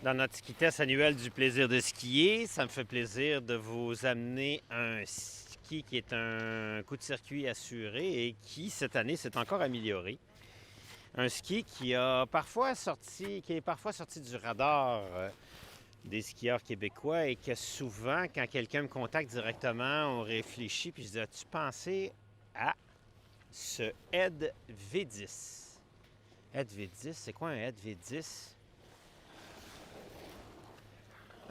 Dans notre ski test annuel du plaisir de skier, ça me fait plaisir de vous amener un ski qui est un coup de circuit assuré et qui, cette année, s'est encore amélioré. Un ski qui est parfois sorti du radar des skieurs québécois et que souvent, quand quelqu'un me contacte directement, on réfléchit puis je dis: as-tu pensé à ce ED V10? ED V10, c'est quoi un ED V10?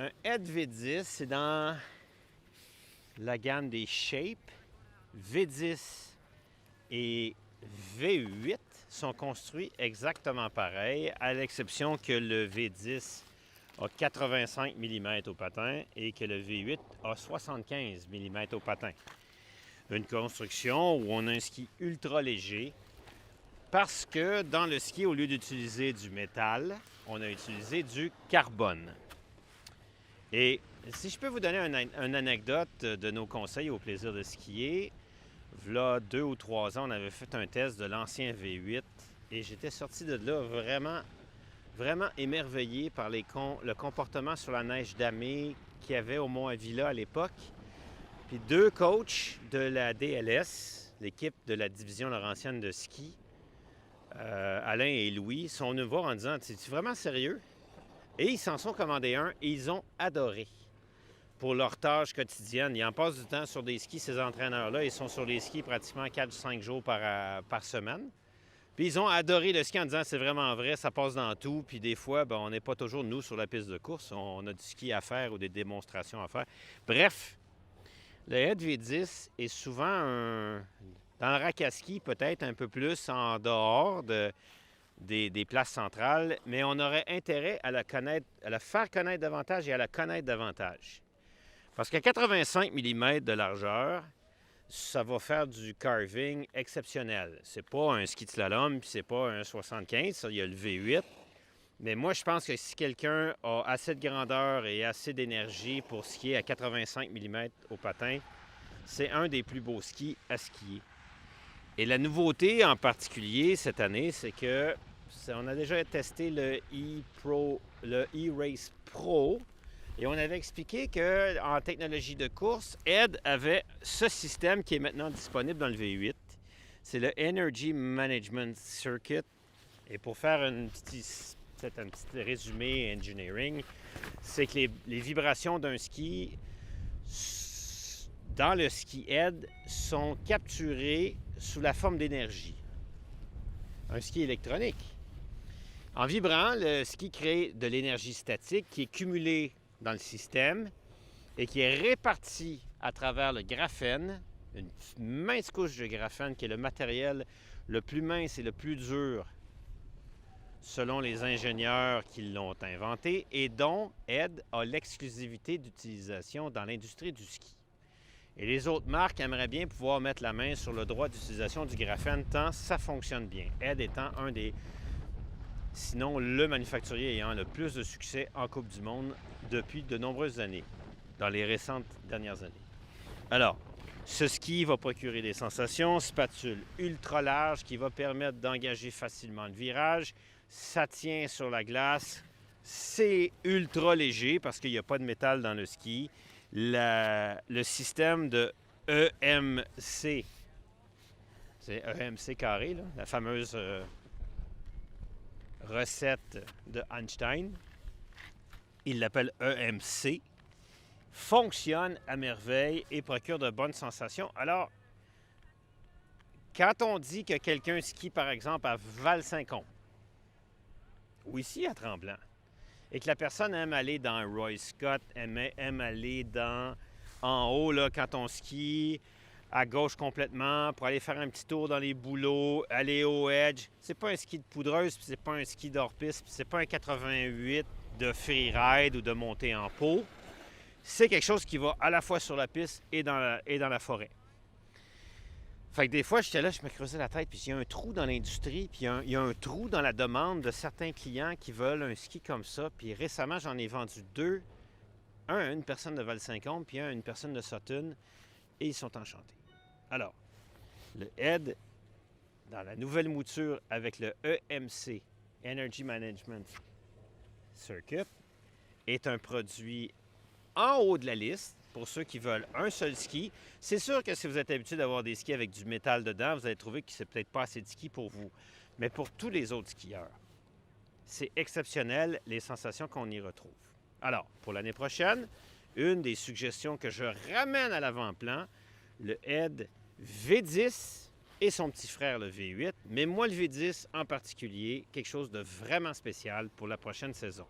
Un ED V10, c'est dans la gamme des Shape. V10 et V8 sont construits exactement pareil, à l'exception que le V10 a 85 mm au patin et que le V8 a 75 mm au patin. Une construction où on a un ski ultra léger parce que dans le ski, au lieu d'utiliser du métal, on a utilisé du carbone. Et si je peux vous donner une anecdote de nos conseils au plaisir de skier, v'là 2 ou 3 ans, on avait fait un test de l'ancien V8 et j'étais sorti de là vraiment émerveillé par le comportement sur la neige damée qu'il y avait au Mont Avila à l'époque. Puis 2 coachs de la DLS, l'équipe de la division laurentienne de ski, Alain et Louis, sont venus me voir en disant: c'est vraiment sérieux? Et ils s'en sont commandés un et ils ont adoré. Pour leur tâche quotidienne, ils en passent du temps sur des skis, ces entraîneurs-là. Ils sont sur les skis pratiquement 4-5 jours par semaine. Puis ils ont adoré le ski en disant: c'est vraiment vrai, ça passe dans tout. Puis des fois, on n'est pas toujours, nous, sur la piste de course. On a du ski à faire ou des démonstrations à faire. Bref, le ED V10 est souvent dans le rack à ski, peut-être un peu plus en dehors des places centrales, mais on aurait intérêt à la faire connaître davantage et à la connaître davantage. Parce qu'à 85 mm de largeur, ça va faire du carving exceptionnel. C'est pas un ski de slalom, puis c'est pas un 75, ça, il y a le V8. Mais moi, je pense que si quelqu'un a assez de grandeur et assez d'énergie pour skier à 85 mm au patin, c'est un des plus beaux skis à skier. Et la nouveauté en particulier cette année, c'est que on a déjà testé le E-Race Pro et on avait expliqué qu'en technologie de course, ED avait ce système qui est maintenant disponible dans le V8. C'est le Energy Management Circuit. Et pour faire peut-être un petit résumé engineering, c'est que les vibrations d'un ski dans le ski ED sont capturées sous la forme d'énergie. Un ski électronique. En vibrant, le ski crée de l'énergie statique qui est cumulée dans le système et qui est répartie à travers le graphène, une mince couche de graphène qui est le matériel le plus mince et le plus dur selon les ingénieurs qui l'ont inventé et dont ED a l'exclusivité d'utilisation dans l'industrie du ski. Et les autres marques aimeraient bien pouvoir mettre la main sur le droit d'utilisation du graphène tant ça fonctionne bien. ED étant sinon le manufacturier ayant le plus de succès en Coupe du Monde depuis de nombreuses années, dans les récentes dernières années. Alors, ce ski va procurer des sensations, spatule ultra large qui va permettre d'engager facilement le virage, ça tient sur la glace, c'est ultra léger parce qu'il n'y a pas de métal dans le ski. Le système de EMC, c'est EMC carré, là, la fameuse recette de Einstein, il l'appelle EMC, fonctionne à merveille et procure de bonnes sensations. Alors, quand on dit que quelqu'un skie, par exemple, à Val-Saint-Côme, ou ici à Tremblant, et que la personne aime aller dans Roy Scott, aime aller en haut, là, quand on skie, à gauche complètement, pour aller faire un petit tour dans les bouleaux, aller au edge. C'est pas un ski de poudreuse, puis c'est pas un ski d'hors-piste, puis c'est pas un 88 de freeride ou de montée en pot. C'est quelque chose qui va à la fois sur la piste et dans la forêt. Fait que des fois, j'étais là, je me creusais la tête, puis il y a un trou dans l'industrie, puis il y a un trou dans la demande de certains clients qui veulent un ski comme ça. Puis récemment, j'en ai vendu 2. Un à une personne de Val-Saint-Côme, puis un à une personne de Sutton, et ils sont enchantés. Alors, le ED, dans la nouvelle mouture avec le EMC, Energy Management Circuit, est un produit en haut de la liste pour ceux qui veulent un seul ski. C'est sûr que si vous êtes habitué d'avoir des skis avec du métal dedans, vous allez trouver que c'est peut-être pas assez de ski pour vous. Mais pour tous les autres skieurs, c'est exceptionnel les sensations qu'on y retrouve. Alors, pour l'année prochaine, une des suggestions que je ramène à l'avant-plan, le Ed V10 et son petit frère le V8, mais moi le V10 en particulier, quelque chose de vraiment spécial pour la prochaine saison.